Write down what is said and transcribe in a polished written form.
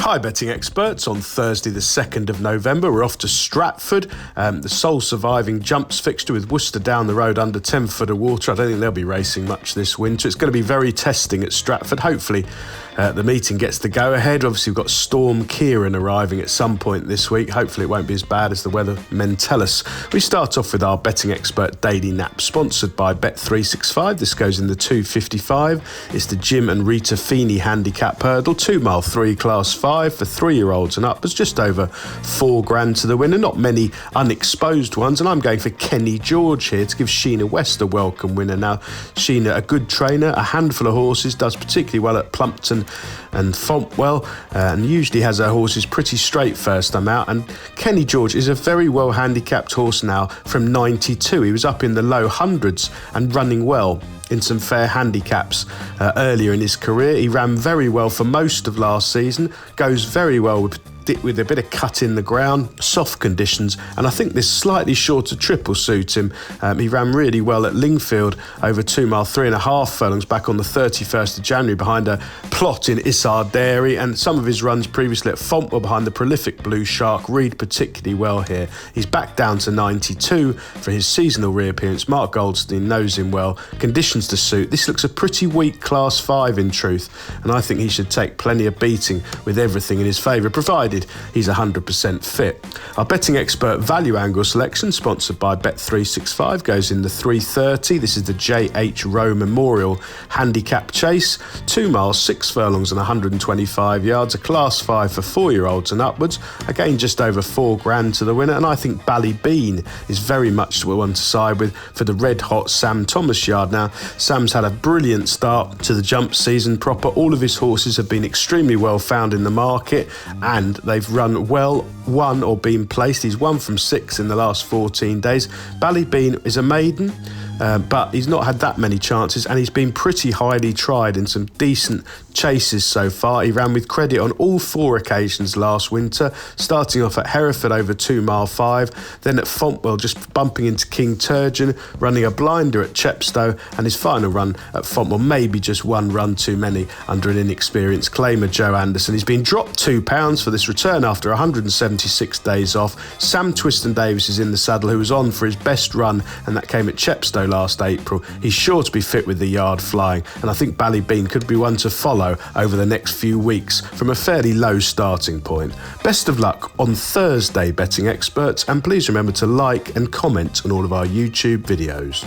Hi betting experts, on Thursday the 2nd of November we're off to Stratford, the sole surviving jumps fixture with Worcester down the road under 10 foot of water. I don't think they'll be racing much this winter. It's going to be very testing at Stratford. Hopefully the meeting gets the go ahead. Obviously we've got Storm Kieran arriving at some point this week. Hopefully it won't be as bad as the weather men tell us. We start off with our betting expert Daily Nap, sponsored by Bet365. This goes in the 255. It's the Jim and Rita Feeney handicap hurdle, 2 mile 3 class 5 for 3-year-olds and upwards, just over £4,000 to the winner. Not many unexposed ones, and I'm going for Kenny George here to give Sheena West a welcome winner. Now, Sheena, a good trainer, a handful of horses, does particularly well at Plumpton and Fontwell, and usually has her horses pretty straight first time out. And Kenny George is a very well handicapped horse now from 92. He was up in the low hundreds and running well in some fair handicaps earlier in his career. He ran very well for most of last season, goes very well with a bit of cut in the ground, soft conditions, and I think this slightly shorter trip will suit him. He ran really well at Lingfield over 2 mile 3.5 furlongs back on the 31st of January behind a plot in Issard Dairy, and some of his runs previously at Fontwell behind the prolific Blue Shark read particularly well here. He's back down to 92 for his seasonal reappearance. Mark Goldstein knows him well. Conditions to suit. This looks a pretty weak class 5 in truth, and I think he should take plenty of beating with everything in his favour, provided he's 100% fit. Our betting expert value angle selection, sponsored by Bet365, goes in the 330. This is the J.H. Rowe Memorial Handicap Chase, 2 miles 6 furlongs and 125 yards, a class 5 for 4-year-olds and upwards. Again, just over £4,000 to the winner, and I think Ballybean is very much the one to side with for the red-hot Sam Thomas yard. Now, Sam's had a brilliant start to the jump season proper. All of his horses have been extremely well found in the market, and they've run well, won or been placed. He's 1 from 6 in the last 14 days. Ballybean is a maiden, but he's not had that many chances, and he's been pretty highly tried in some decent chases so far. He ran with credit on all 4 occasions last winter, starting off at Hereford over 2 mile 5, then at Fontwell just bumping into King Turgeon, running a blinder at Chepstow, and his final run at Fontwell maybe just one run too many under an inexperienced claimer, Joe Anderson. He's been dropped £2 for this return after 176 days off. Sam Twiston-Davies is in the saddle, who was on for his best run, and that came at Chepstow last April. He's sure to be fit with the yard flying, and I think Ballybean could be one to follow over the next few weeks from a fairly low starting point. Best of luck on Thursday, betting experts, and please remember to like and comment on all of our YouTube videos.